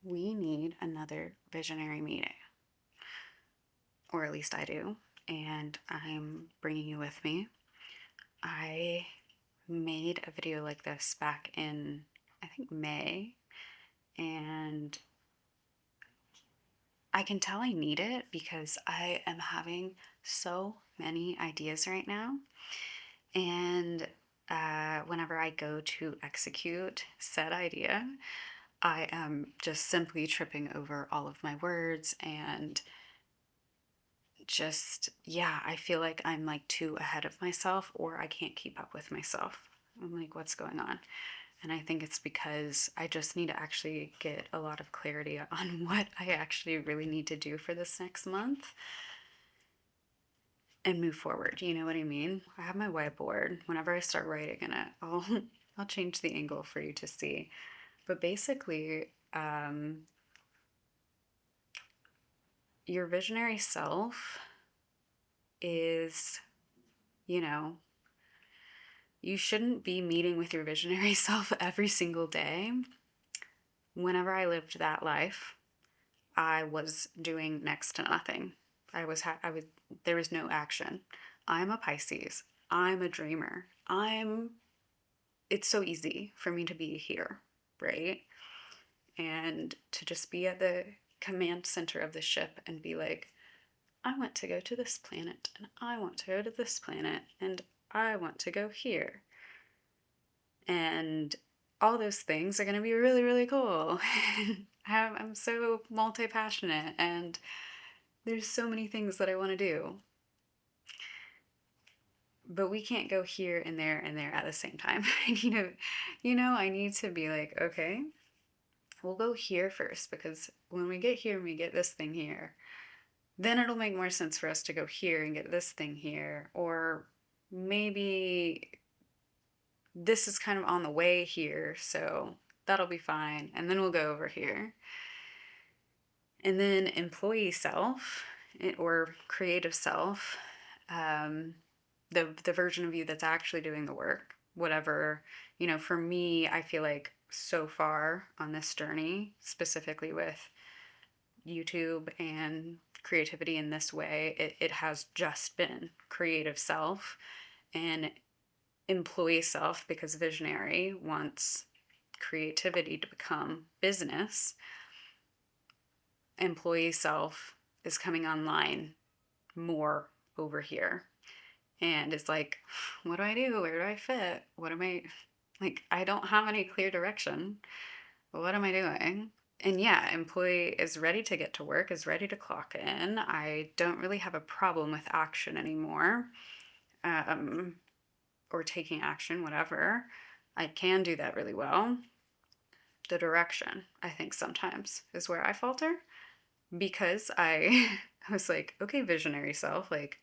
we need another visionary meeting, or at least I do, and I'm bringing you with me. I made a video like this back in, I think, May, and I can tell I need it because I am having so many ideas right now. And whenever I go to execute said idea, I am just simply tripping over all of my words and just, yeah, I feel like I'm like too ahead of myself or I can't keep up with myself. I'm like, what's going on? And I think it's because I just need to actually get a lot of clarity on what I actually really need to do for this next month and move forward. You know what I mean? I have my whiteboard. Whenever I start writing in it, I'll change the angle for you to see. But basically, your visionary self is, you know, you shouldn't be meeting with your visionary self every single day. Whenever I lived that life, I was doing next to nothing. I was there was no action. I'm a Pisces. I'm a dreamer. It's so easy for me to be here, right? And to just be at the command center of the ship and be like, I want to go to this planet and I want to go to this planet and I want to go here. And all those things are going to be really, really cool. I'm so multi passionate and there's so many things that I want to do. But we can't go here and there at the same time. I need to be like, okay, we'll go here first because when we get here and we get this thing here, then it'll make more sense for us to go here and get this thing here. Or maybe this is kind of on the way here, so that'll be fine. And then we'll go over here. And then employee self or creative self, the version of you that's actually doing the work, whatever, for me, I feel like so far on this journey, specifically with YouTube and creativity in this way, it has just been creative self and employee self because visionary wants creativity to become business. Employee self is coming online more over here. And it's like, what do I do? Where do I fit? What am I like? I don't have any clear direction. What am I doing? And yeah, employee is ready to get to work, is ready to clock in. I don't really have a problem with action anymore, or taking action, whatever. I can do that really well. The direction, I think, sometimes is where I falter because I was like, okay, visionary self, like,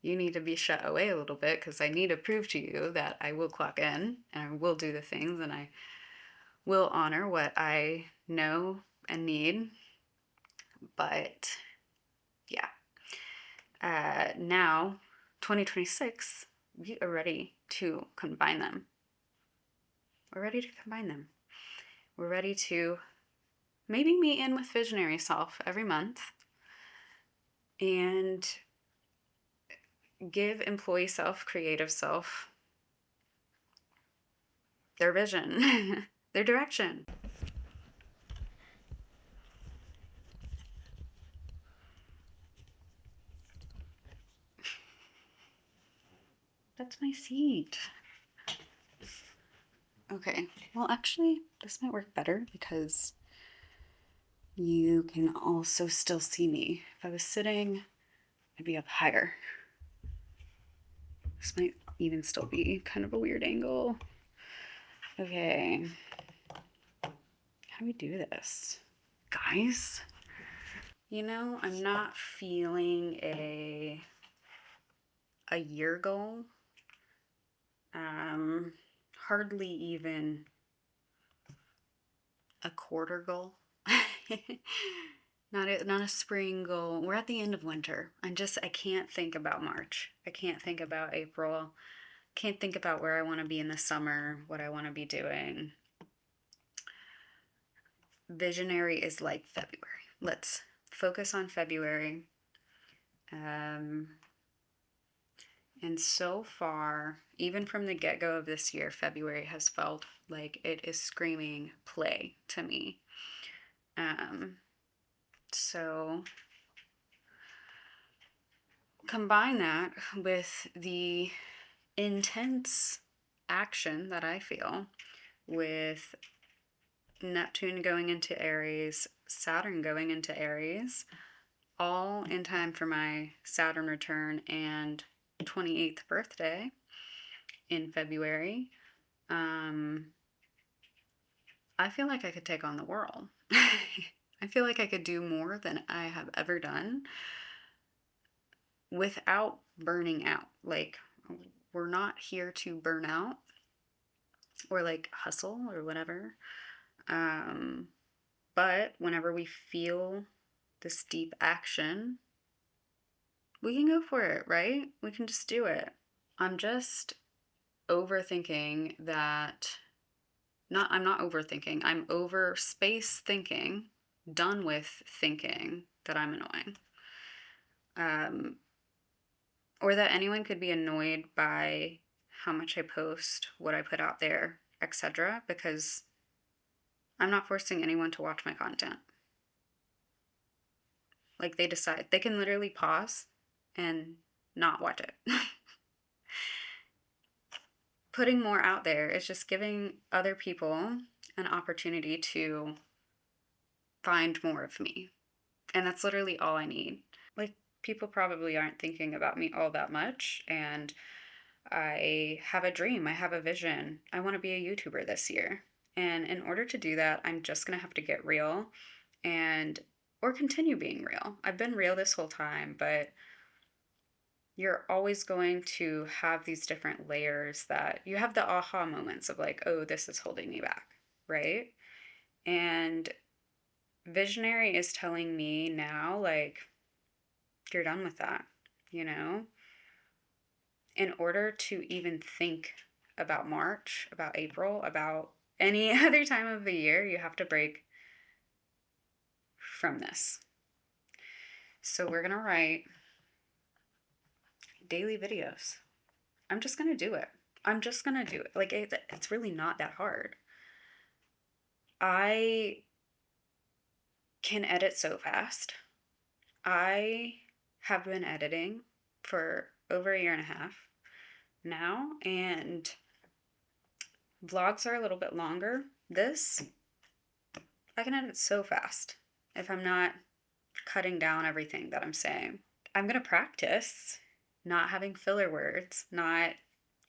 you need to be shut away a little bit because I need to prove to you that I will clock in and I will do the things and I will honor what I know and need. But yeah, now 2026, we are ready to combine them. We're ready to combine them. We're ready to maybe meet in with visionary self every month and give employee self, creative self their vision, their direction. That's my seat. Okay, well, actually, this might work better because you can also still see me. If I was sitting, I'd be up higher. This might even still be kind of a weird angle. Okay, how do we do this? Guys, I'm not feeling a year goal. Hardly even a quarter goal. Not a spring goal. We're at the end of winter. I can't think about March. I can't think about April. Can't think about where I want to be in the summer, what I want to be doing. visionary is like February. Let's focus on February. Um, and so far, even from the get go of this year, February has felt like it is screaming play to me. Um, so combine that with the intense action that I feel with Neptune going into Aries, Saturn going into Aries, all in time for my Saturn return and 28th birthday in February. I feel like I could take on the world. I feel like I could do more than I have ever done without burning out. Like, we're not here to burn out or like hustle or whatever. Um, but whenever we feel this deep action, we can go for it, right? We can just do it. I'm just overthinking that. I'm not overthinking. I'm over space thinking, done with thinking that I'm annoying. Um, or that anyone could be annoyed by how much I post, what I put out there, etc. Because I'm not forcing anyone to watch my content. Like, they decide, they can literally pause and not watch it. Putting more out there is just giving other people an opportunity to find more of me. And that's literally all I need. Like, people probably aren't thinking about me all that much. And I have a dream, I have a vision. I want to be a YouTuber this year. And in order to do that, I'm just going to have to get real and or continue being real. I've been real this whole time, but you're always going to have these different layers that you have the aha moments of like, oh, this is holding me back, right? And visionary is telling me now, like, you're done with that, you know? In order to even think about March, about April, about any other time of the year, you have to break from this. So we're going to write daily videos. I'm just going to do it. I'm just going to do it. Like, it's really not that hard. I can edit so fast. I have been editing for over a year and a half now, and vlogs are a little bit longer. This, I can edit so fast if I'm not cutting down everything that I'm saying. I'm going to practice not having filler words, not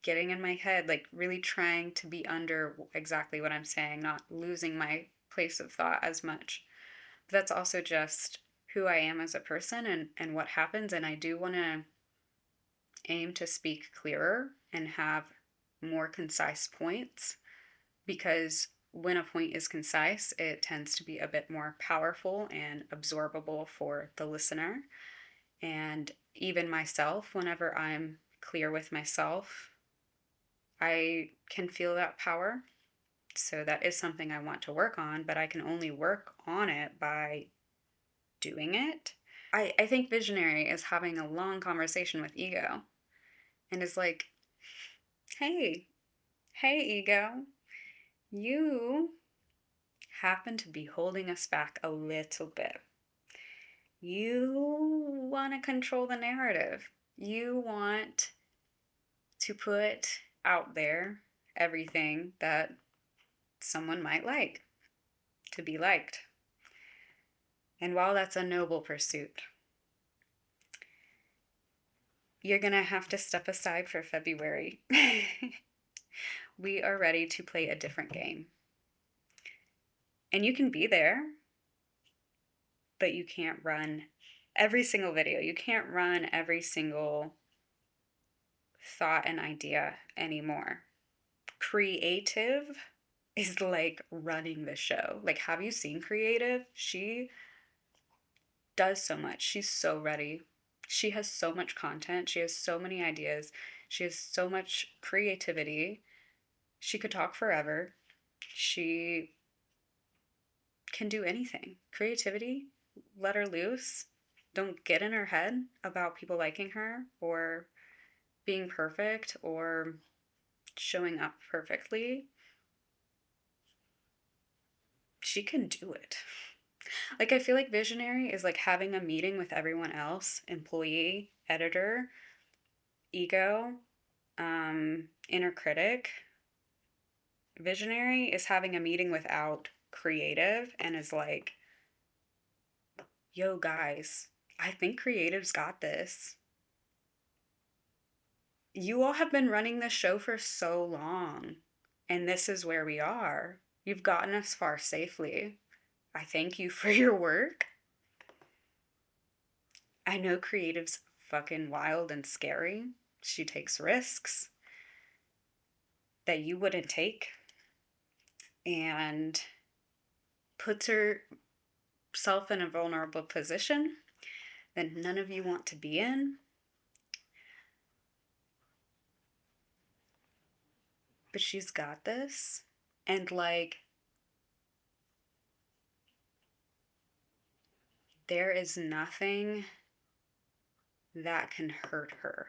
getting in my head, like really trying to be under exactly what I'm saying, not losing my place of thought as much. But that's also just who I am as a person and what happens. And I do want to aim to speak clearer and have more concise points, because when a point is concise, it tends to be a bit more powerful and absorbable for the listener. And even myself, whenever I'm clear with myself, I can feel that power. So that is something I want to work on, but I can only work on it by doing it. I think visionary is having a long conversation with ego and is like, hey, ego, you happen to be holding us back a little bit. You want to control the narrative. You want to put out there everything that someone might like to be liked. And while that's a noble pursuit, you're going to have to step aside for February. We are ready to play a different game. And you can be there, but you can't run every single video. You can't run every single thought and idea anymore. Creative is like running the show. Like, have you seen Creative? She does so much. She's so ready. She has so much content. She has so many ideas. She has so much creativity. She could talk forever. She can do anything. Creativity, let her loose. Don't get in her head about people liking her or being perfect or showing up perfectly. She can do it. Like, I feel like visionary is like having a meeting with everyone else, employee, editor, ego, inner critic. Visionary is having a meeting without creative and is like, yo, guys, I think creative's got this. You all have been running this show for so long, and this is where we are. You've gotten us far safely. I thank you for your work. I know creative's fucking wild and scary. She takes risks that you wouldn't take and puts herself in a vulnerable position that none of you want to be in. But she's got this. And like, there is nothing that can hurt her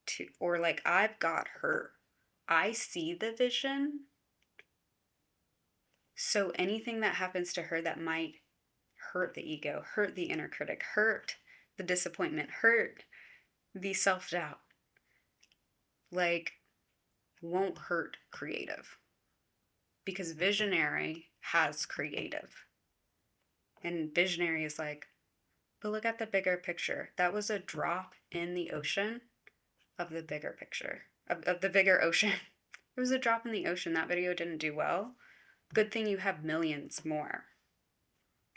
to, or like, I've got her. I see the vision. So anything that happens to her that might hurt the ego, hurt the inner critic, hurt the disappointment, hurt the self doubt, like, won't hurt creative. Because visionary has creative. And visionary is like, but look at the bigger picture. That was a drop in the ocean of the bigger picture, of the bigger ocean. It was a drop in the ocean. That video didn't do well. Good thing you have millions more.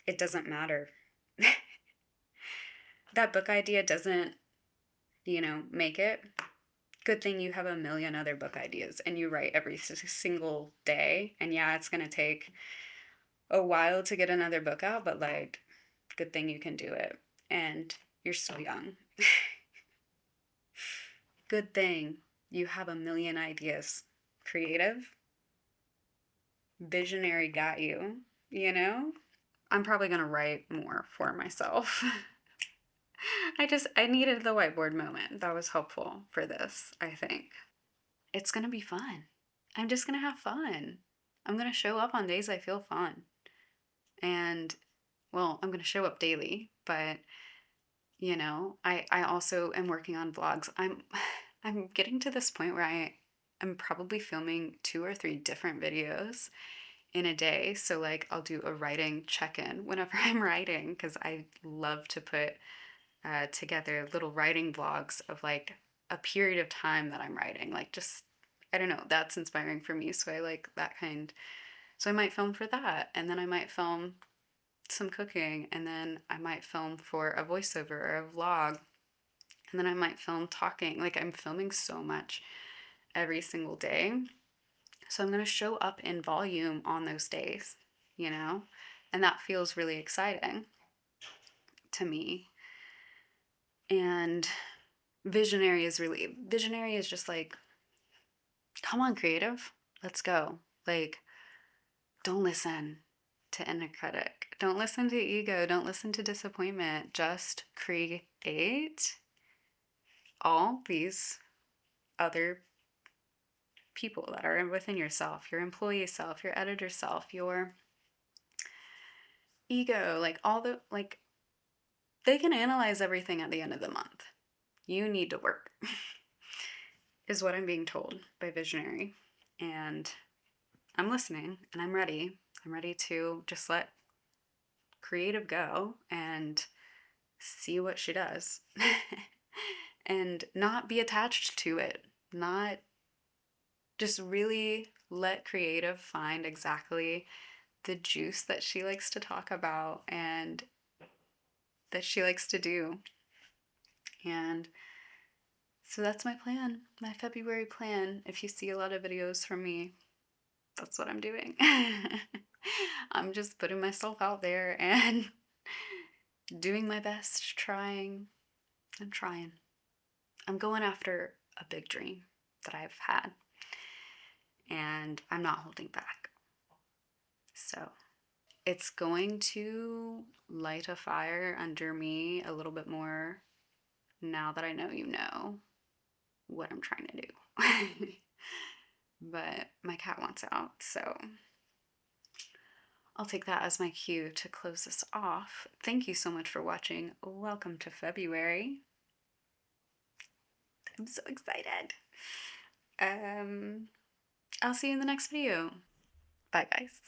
It doesn't matter. That book idea doesn't, make it. Good thing you have a million other book ideas and you write every single day. And yeah, it's going to take a while to get another book out, but like, good thing you can do it. And you're so young. Good thing you have a million ideas. Creative, visionary got you, I'm probably going to write more for myself. I needed the whiteboard moment. That was helpful for this, I think. It's going to be fun. I'm just going to have fun. I'm going to show up on days I feel fun. And, well, I'm going to show up daily, but, I also am working on vlogs. I'm getting to this point where I'm probably filming 2 or 3 different videos in a day. So like I'll do a writing check-in whenever I'm writing, because I love to put together little writing vlogs of like a period of time that I'm writing. Like, just, I don't know, that's inspiring for me. So I like that kind. So I might film for that, and then I might film some cooking, and then I might film for a voiceover or a vlog, and then I might film talking. Like, I'm filming so much every single day. So I'm going to show up in volume on those days, and that feels really exciting to me. And visionary is just like, come on, creative, let's go. Like, don't listen to inner critic. Don't listen to ego. Don't listen to disappointment. Just create all these other people that are within yourself, your employee self, your editor self, your ego, like they can analyze everything at the end of the month. You need to work, is what I'm being told by visionary. And I'm listening and I'm ready. I'm ready to just let creative go and see what she does. And not be attached to it. Not just really let creative find exactly the juice that she likes to talk about and that she likes to do. And so that's my plan, my February plan. If you see a lot of videos from me, that's what I'm doing. I'm just putting myself out there and doing my best, trying. I'm trying. I'm going after a big dream that I've had, and I'm not holding back. So it's going to light a fire under me a little bit more now that I know you know what I'm trying to do. But my cat wants out, so I'll take that as my cue to close this off. Thank you so much for watching. Welcome to February. I'm so excited. I'll see you in the next video. Bye, guys.